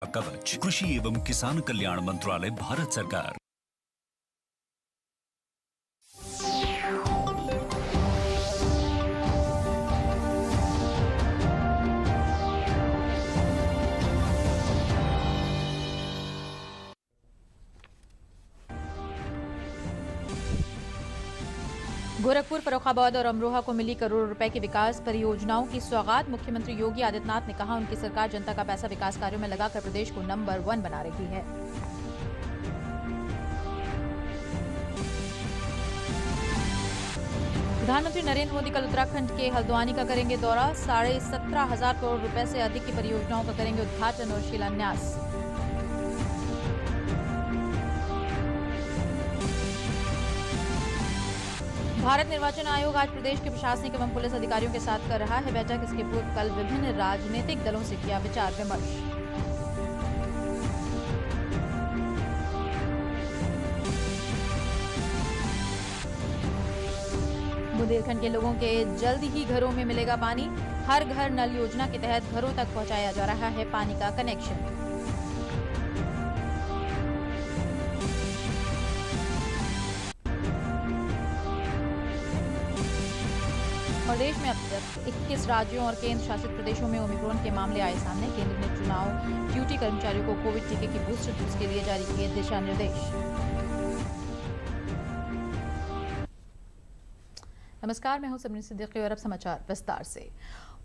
कवच, कृषि एवं किसान कल्याण मंत्रालय, भारत सरकार। गोरखपुर, फर्रुखाबाद और अमरोहा को मिली करोड़ों रुपए की विकास परियोजनाओं की सौगात। मुख्यमंत्री योगी आदित्यनाथ ने कहा, उनकी सरकार जनता का पैसा विकास कार्यों में लगाकर प्रदेश को नंबर 1 बना रही है। प्रधानमंत्री नरेंद्र मोदी कल उत्तराखंड के हल्द्वानी का करेंगे दौरा। 17,500 करोड़ रुपए से अधिक की परियोजनाओं का करेंगे उद्घाटन और शिलान्यास। भारत निर्वाचन आयोग आज प्रदेश के प्रशासनिक एवं पुलिस अधिकारियों के साथ कर रहा है बैठक। इसके पूर्व कल विभिन्न राजनीतिक दलों से किया विचार विमर्श। बुंदेलखंड के लोगों के जल्द ही घरों में मिलेगा पानी। हर घर नल योजना के तहत घरों तक पहुंचाया जा रहा है पानी का कनेक्शन। प्रदेश में अब तक 21 राज्यों और केंद्र शासित प्रदेशों में ओमिक्रॉन के मामले आए सामने। केंद्र ने चुनाव ड्यूटी कर्मचारियों को कोविड टीके की बूस्टर डोज के लिए जारी किए दिशा निर्देश। नमस्कार, मैं हूं सिमरन सिद्दीकी और अब समाचार विस्तार से।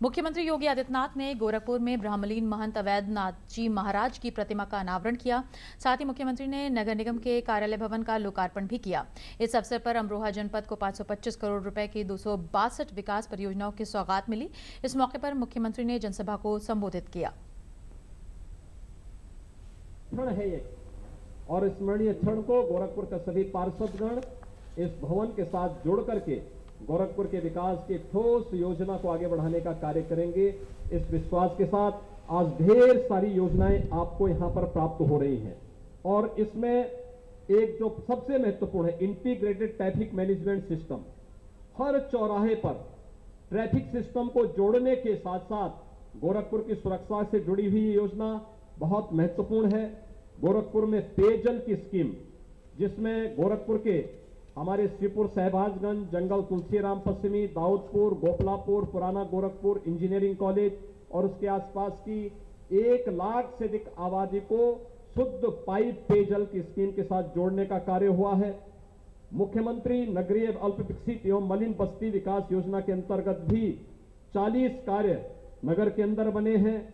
मुख्यमंत्री योगी आदित्यनाथ ने गोरखपुर में ब्रह्मलीन महंत अवैधनाथ जी महाराज की प्रतिमा का अनावरण किया। साथ ही मुख्यमंत्री ने नगर निगम के कार्यालय भवन का लोकार्पण भी किया। इस अवसर पर अमरोहा जनपद को 525 करोड़ रुपए की 262 विकास परियोजनाओं की सौगात मिली। इस मौके पर मुख्यमंत्री ने जनसभा को संबोधित किया। और स्मरणीय क्षण को गोरखपुर का सभी पार्षदगण इस भवन के साथ जोड़ करके गोरखपुर के विकास की ठोस योजना को आगे बढ़ाने का कार्य करेंगे। इस विश्वास के साथ आज ढेर सारी योजनाएं आपको यहां पर प्राप्त हो रही हैं और इसमें एक जो सबसे महत्वपूर्ण है, इंटीग्रेटेड ट्रैफिक मैनेजमेंट सिस्टम। हर चौराहे पर ट्रैफिक सिस्टम को जोड़ने के साथ साथ गोरखपुर की सुरक्षा से जुड़ी हुई योजना बहुत महत्वपूर्ण है। गोरखपुर में पेयजल की स्कीम, जिसमें गोरखपुर के हमारे श्रीपुर, सहबाजगंज, जंगल, तुलसीराम पश्चिमी, दाऊदपुर, गोपलापुर, पुराना गोरखपुर, इंजीनियरिंग कॉलेज और उसके आसपास की 1 लाख से अधिक आबादी को शुद्ध पाइप पेयजल की स्कीम के साथ जोड़ने का कार्य हुआ है। मुख्यमंत्री नगरीय अल्प विकसित एवं मलिन बस्ती विकास योजना के अंतर्गत भी 40 कार्य नगर के अंदर बने हैं।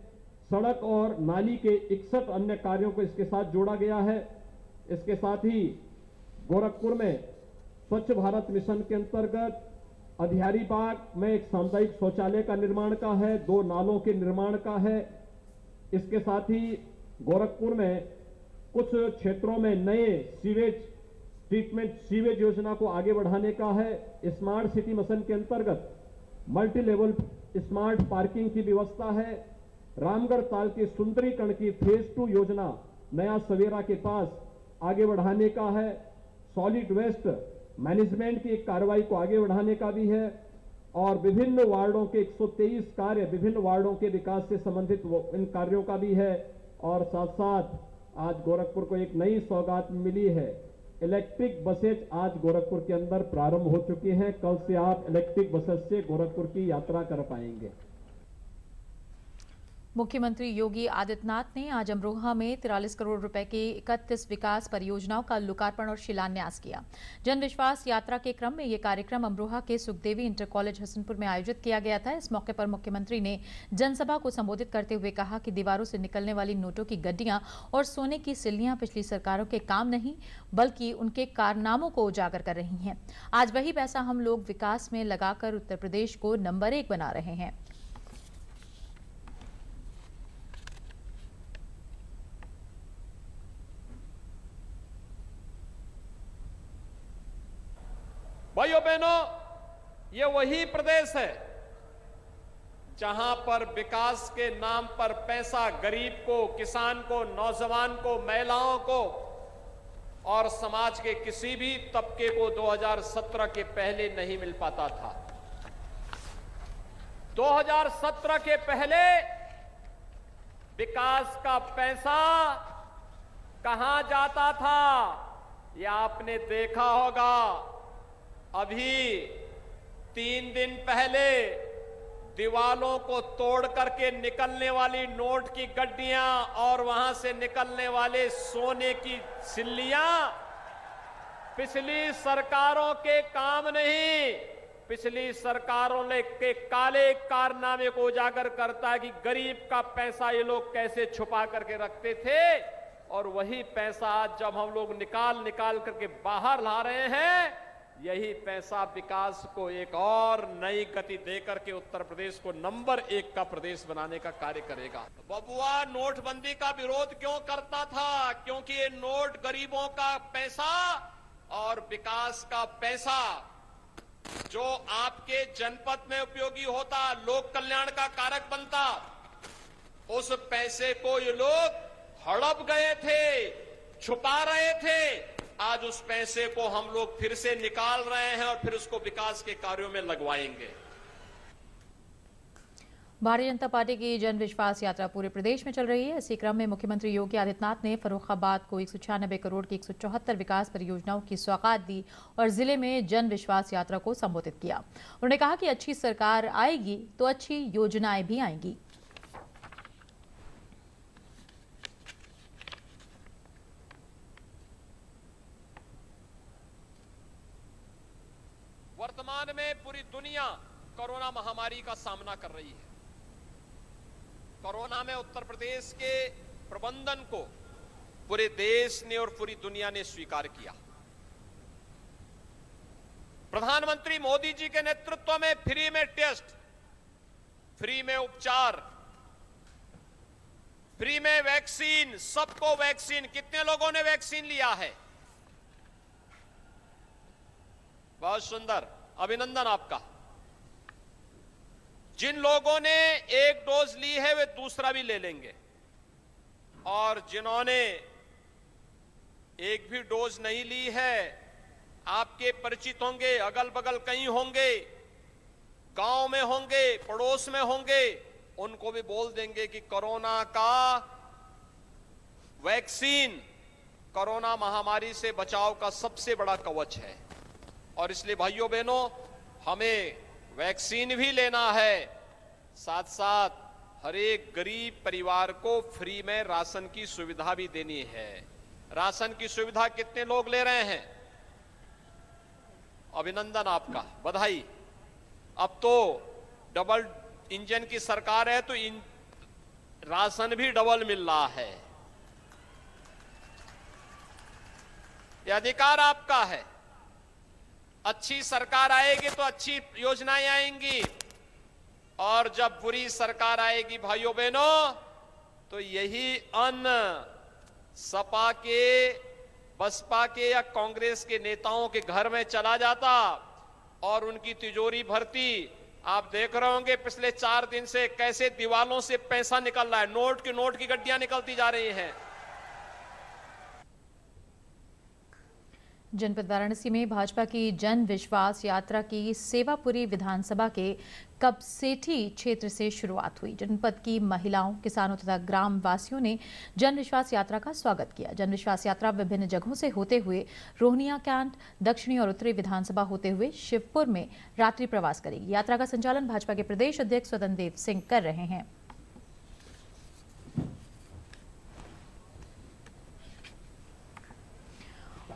सड़क और नाली के 61 अन्य कार्यों को इसके साथ जोड़ा गया है। इसके साथ ही गोरखपुर में स्वच्छ भारत मिशन के अंतर्गत अधियारी बाग में एक सामुदायिक शौचालय का निर्माण का है, 2 नालों के निर्माण का है। इसके साथ ही गोरखपुर में कुछ क्षेत्रों में नए सीवेज योजना को आगे बढ़ाने का है। स्मार्ट सिटी मिशन के अंतर्गत मल्टी लेवल स्मार्ट पार्किंग की व्यवस्था है। रामगढ़ ताल की सुंदरीकरण की फेज 2 योजना नया सवेरा के पास आगे बढ़ाने का है। सॉलिड वेस्ट मैनेजमेंट की एक कार्रवाई को आगे बढ़ाने का भी है और विभिन्न वार्डों के 123 कार्य विभिन्न वार्डों के विकास से संबंधित इन कार्यों का भी है। और साथ साथ आज गोरखपुर को एक नई सौगात मिली है। इलेक्ट्रिक बसेज आज गोरखपुर के अंदर प्रारंभ हो चुकी हैं। कल से आप इलेक्ट्रिक बसेज से गोरखपुर की यात्रा कर पाएंगे। मुख्यमंत्री योगी आदित्यनाथ ने आज अमरोहा में 43 करोड़ रुपए की 31 विकास परियोजनाओं का लोकार्पण और शिलान्यास किया। जन विश्वास यात्रा के क्रम में यह कार्यक्रम अमरोहा के सुखदेवी इंटर कॉलेज हसनपुर में आयोजित किया गया था। इस मौके पर मुख्यमंत्री ने जनसभा को संबोधित करते हुए कहा कि दीवारों से निकलने वाली नोटों की गड्डियां और सोने की सिल्लियां पिछली सरकारों के काम नहीं बल्कि उनके कारनामों को उजागर कर रही हैं। आज वही पैसा हम लोग विकास में लगाकर उत्तर प्रदेश को नंबर 1 बना रहे हैं। भाइयों बहनों, ये वही प्रदेश है जहां पर विकास के नाम पर पैसा गरीब को, किसान को, नौजवान को, महिलाओं को और समाज के किसी भी तबके को 2017 के पहले नहीं मिल पाता था। 2017 के पहले विकास का पैसा कहां जाता था ये आपने देखा होगा। अभी 3 दिन पहले दीवालों को तोड़ करके निकलने वाली नोट की गड्डियां और वहां से निकलने वाले सोने की सिल्लियां पिछली सरकारों के काम नहीं, पिछली सरकारों ने के काले कारनामे को उजागर करता है कि गरीब का पैसा ये लोग कैसे छुपा करके रखते थे। और वही पैसा जब हम लोग निकाल करके बाहर ला रहे हैं, यही पैसा विकास को एक और नई गति देकर के उत्तर प्रदेश को नंबर 1 का प्रदेश बनाने का कार्य करेगा। बबुआ नोटबंदी का विरोध क्यों करता था? क्योंकि ये नोट गरीबों का पैसा और विकास का पैसा जो आपके जनपद में उपयोगी होता, लोक कल्याण का कारक बनता, उस पैसे को ये लोग हड़प गए थे, छुपा रहे थे। आज उस पैसे को हम लोग फिर से निकाल रहे हैं और फिर उसको विकास के कार्यों में लगवाएंगे। भारतीय जनता पार्टी की जन विश्वास यात्रा पूरे प्रदेश में चल रही है। इसी क्रम में मुख्यमंत्री योगी आदित्यनाथ ने फर्रुखाबाद को 196 करोड़ की 174 विकास परियोजनाओं की सौगात दी और जिले में जन विश्वास यात्रा को संबोधित किया। उन्होंने कहा कि अच्छी सरकार आएगी तो अच्छी योजनाएं भी आएंगी। वर्तमान में पूरी दुनिया कोरोना महामारी का सामना कर रही है। कोरोना में उत्तर प्रदेश के प्रबंधन को पूरे देश ने और पूरी दुनिया ने स्वीकार किया। प्रधानमंत्री मोदी जी के नेतृत्व में फ्री में टेस्ट, फ्री में उपचार, फ्री में वैक्सीन, सबको वैक्सीन। कितने लोगों ने वैक्सीन लिया है? बहुत सुंदर, अभिनंदन आपका। जिन लोगों ने 1 डोज ली है वे दूसरा भी ले लेंगे और जिन्होंने 1 भी डोज नहीं ली है, आपके परिचित होंगे, अगल बगल कहीं होंगे, गांव में होंगे, पड़ोस में होंगे, उनको भी बोल देंगे कि कोरोना का वैक्सीन कोरोना महामारी से बचाव का सबसे बड़ा कवच है। और इसलिए भाइयों बहनों, हमें वैक्सीन भी लेना है, साथ साथ हर एक गरीब परिवार को फ्री में राशन की सुविधा भी देनी है। राशन की सुविधा कितने लोग ले रहे हैं? अभिनंदन आपका, बधाई। अब तो डबल इंजन की सरकार है तो राशन भी डबल मिल रहा है। यह अधिकार आपका है। अच्छी सरकार आएगी तो अच्छी योजनाएं आएंगी और जब बुरी सरकार आएगी भाइयों बहनों, तो यही अन्न सपा के, बसपा के या कांग्रेस के नेताओं के घर में चला जाता और उनकी तिजोरी भरती। आप देख रहे होंगे पिछले 4 दिन से कैसे दीवालों से पैसा निकल रहा है, नोट की गड्डियां निकलती जा रही हैं। जनपद वाराणसी में भाजपा की जन विश्वास यात्रा की सेवापुरी विधानसभा के कबसेठी क्षेत्र से शुरुआत हुई। जनपद की महिलाओं, किसानों तथा ग्राम वासियों ने जन विश्वास यात्रा का स्वागत किया। जन विश्वास यात्रा विभिन्न जगहों से होते हुए रोहनिया कैंट, दक्षिणी और उत्तरी विधानसभा होते हुए शिवपुर में रात्रि प्रवास करेगी। यात्रा का संचालन भाजपा के प्रदेश अध्यक्ष स्वतंत्र देव सिंह कर रहे हैं।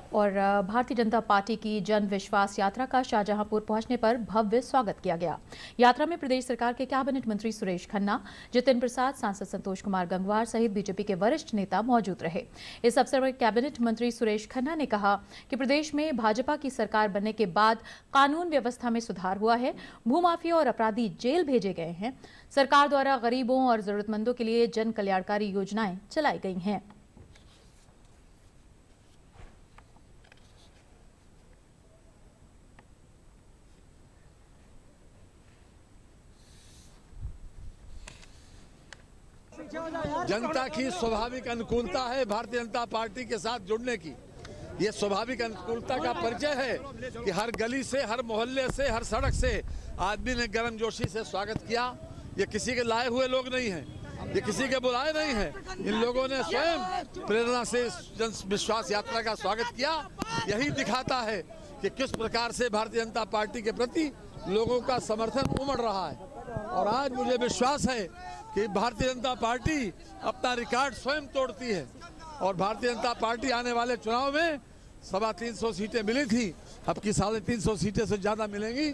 और भारतीय जनता पार्टी की जन विश्वास यात्रा का शाहजहांपुर पहुंचने पर भव्य स्वागत किया गया। यात्रा में प्रदेश सरकार के कैबिनेट मंत्री सुरेश खन्ना, जितिन प्रसाद, सांसद संतोष कुमार गंगवार सहित बीजेपी के वरिष्ठ नेता मौजूद रहे। इस अवसर पर कैबिनेट मंत्री सुरेश खन्ना ने कहा कि प्रदेश में भाजपा की सरकार बनने के बाद कानून व्यवस्था में सुधार हुआ है, भूमाफिया और अपराधी जेल भेजे गए हैं। सरकार द्वारा गरीबों और जरूरतमंदों के लिए जन कल्याणकारी योजनाएं चलाई गई हैं। जनता की स्वाभाविक अनुकूलता है भारतीय जनता पार्टी के साथ जुड़ने की। ये स्वाभाविक अनुकूलता का परिचय है कि हर गली से, हर मोहल्ले से, हर सड़क से आदमी ने गर्मजोशी से स्वागत किया। ये किसी के लाए हुए लोग नहीं हैं। ये किसी के बुलाए नहीं है। इन लोगों ने स्वयं प्रेरणा से जन विश्वास यात्रा का स्वागत किया। यही दिखाता है कि किस प्रकार से भारतीय जनता पार्टी के प्रति लोगों का समर्थन उमड़ रहा है। और आज मुझे विश्वास है कि भारतीय जनता पार्टी अपना रिकॉर्ड स्वयं तोड़ती है और भारतीय जनता पार्टी आने वाले चुनाव में 350 सीटें मिली थी, अब की 350 सीटें से ज्यादा मिलेंगी।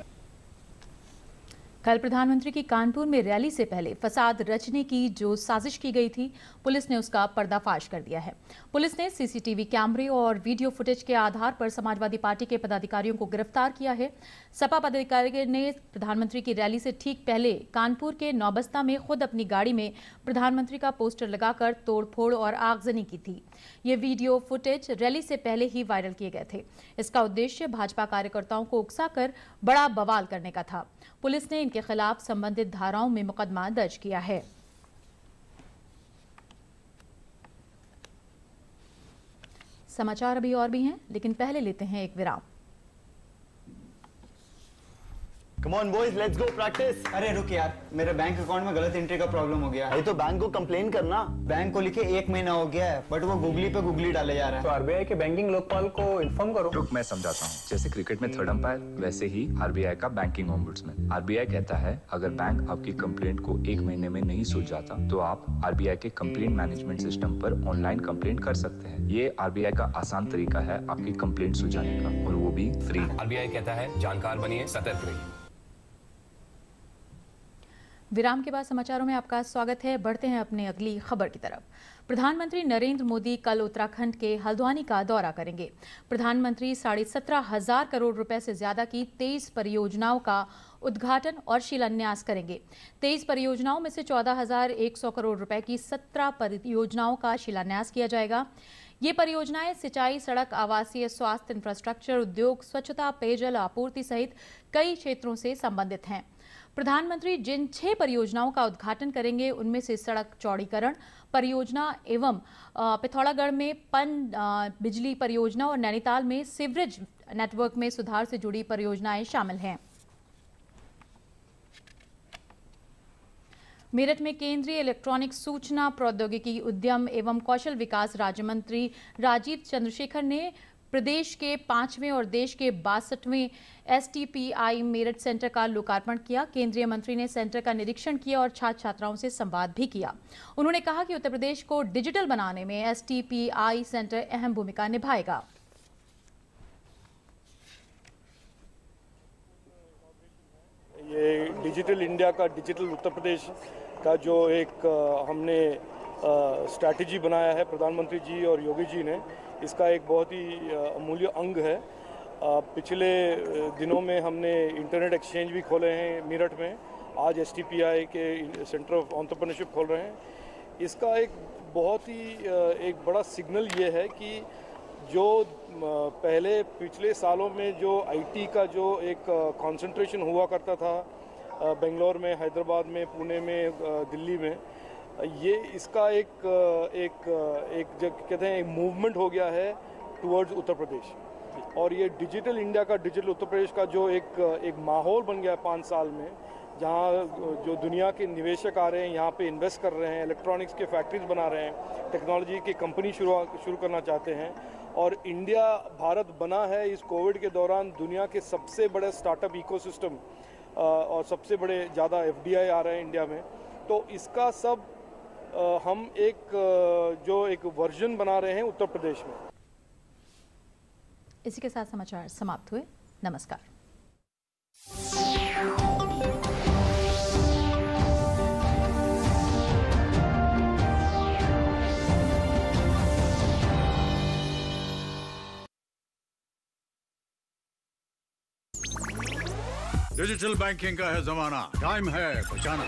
कल प्रधानमंत्री की कानपुर में रैली से पहले फसाद रचने की जो साजिश की गई थी, पुलिस ने उसका पर्दाफाश कर दिया है। पुलिस ने सीसीटीवी कैमरे और वीडियो फुटेज के आधार पर समाजवादी पार्टी के पदाधिकारियों को गिरफ्तार किया है। सपा पदाधिकारी ने प्रधानमंत्री की रैली से ठीक पहले कानपुर के नौबस्ता में खुद अपनी गाड़ी में प्रधानमंत्री का पोस्टर लगाकर तोड़फोड़ और आगजनी की थी। ये वीडियो फुटेज रैली से पहले ही वायरल किए गए थे। इसका उद्देश्य भाजपा कार्यकर्ताओं को उकसाकर बड़ा बवाल करने का था। पुलिस ने इनके खिलाफ संबंधित धाराओं में मुकदमा दर्ज किया है। समाचार अभी और भी हैं, लेकिन पहले लेते हैं एक विराम। Come on boys, let's go practice. अरे रुक यार, मेरे बैंक अकाउंट में गलत एंट्री का प्रॉब्लम हो गया है। अरे तो बैंक को कंप्लेन करना। बैंक को लिखे 1 महीना हो गया है, बट वो गूगली पे गूगली डाले जा रहा है। तो आरबीआई के बैंकिंग लोकपाल को इन्फॉर्म करो। रुक, मैं समझाता हूँ। जैसे क्रिकेट में थर्ड अंपायर, वैसे ही आरबीआई का बैंकिंग ओम्बुड्समैन। आरबीआई कहता है अगर बैंक आपकी कंप्लेंट को 1 महीने में नहीं सुलझाता तो आप आरबीआई के कंप्लेंट मैनेजमेंट सिस्टम पर ऑनलाइन कंप्लेंट कर सकते हैं। ये आरबीआई का आसान तरीका है आपकी कंप्लेंट सुलझाने का, और वो भी फ्री। आरबीआई कहता है जानकार बनिए, सतर्क रहिए। विराम के बाद समाचारों में आपका स्वागत है। बढ़ते हैं अपने अगली खबर की तरफ। प्रधानमंत्री नरेंद्र मोदी कल उत्तराखंड के हल्द्वानी का दौरा करेंगे। प्रधानमंत्री 17,500 करोड़ रुपए से ज्यादा की 23 परियोजनाओं का उद्घाटन और शिलान्यास करेंगे। 23 परियोजनाओं में से 14,100 करोड़ रुपए की 17 परियोजनाओं का शिलान्यास किया जाएगा। ये परियोजनाएं सिंचाई, सड़क, आवासीय, स्वास्थ्य, इंफ्रास्ट्रक्चर, उद्योग, स्वच्छता, पेयजल आपूर्ति सहित कई क्षेत्रों से संबंधित हैं। प्रधानमंत्री जिन 6 परियोजनाओं का उद्घाटन करेंगे उनमें से सड़क चौड़ीकरण परियोजना एवं पिथौरागढ़ में पन बिजली परियोजना और नैनीताल में सीवरेज नेटवर्क में सुधार से जुड़ी परियोजनाएं शामिल हैं। मेरठ में केंद्रीय इलेक्ट्रॉनिक सूचना प्रौद्योगिकी उद्यम एवं कौशल विकास राज्य मंत्री राजीव चंद्रशेखर ने प्रदेश के 5वें और देश के 62वें STPI मेरठ सेंटर का लोकार्पण किया। केंद्रीय मंत्री ने सेंटर का निरीक्षण किया और छात्र छात्राओं से संवाद भी किया। उन्होंने कहा कि उत्तर प्रदेश को डिजिटल बनाने में STPI सेंटर अहम भूमिका निभाएगा। ये डिजिटल इंडिया का, डिजिटल उत्तर प्रदेश का जो एक हमने स्ट्रैटेजी बनाया है प्रधानमंत्री जी और योगी जी ने, इसका एक बहुत ही अमूल्य अंग है। पिछले दिनों में हमने इंटरनेट एक्सचेंज भी खोले हैं मेरठ में। आज STPI के सेंटर ऑफ एंटरप्रेन्योरशिप खोल रहे हैं। इसका एक बहुत ही एक बड़ा सिग्नल ये है कि जो पहले पिछले सालों में जो IT का जो एक कंसंट्रेशन हुआ करता था बेंगलोर में, हैदराबाद में, पुणे में, दिल्ली में, ये इसका एक जो कहते हैं एक मूवमेंट हो गया है टुवर्ड्स उत्तर प्रदेश। और ये डिजिटल इंडिया का, डिजिटल उत्तर प्रदेश का जो एक माहौल बन गया 5 साल में, जहाँ जो दुनिया के निवेशक आ रहे हैं, यहाँ पे इन्वेस्ट कर रहे हैं, इलेक्ट्रॉनिक्स के फैक्ट्रीज बना रहे हैं, टेक्नोलॉजी की कंपनी शुरू करना चाहते हैं। और भारत बना है इस कोविड के दौरान दुनिया के सबसे बड़े स्टार्टअप इकोसिस्टम, और सबसे बड़े ज़्यादा FDI आ रहे हैं इंडिया में। तो इसका सब हम एक वर्जन बना रहे हैं उत्तर प्रदेश में। इसी के साथ समाचार समाप्त हुए। नमस्कार। डिजिटल बैंकिंग का है जमाना, टाइम है बचाना।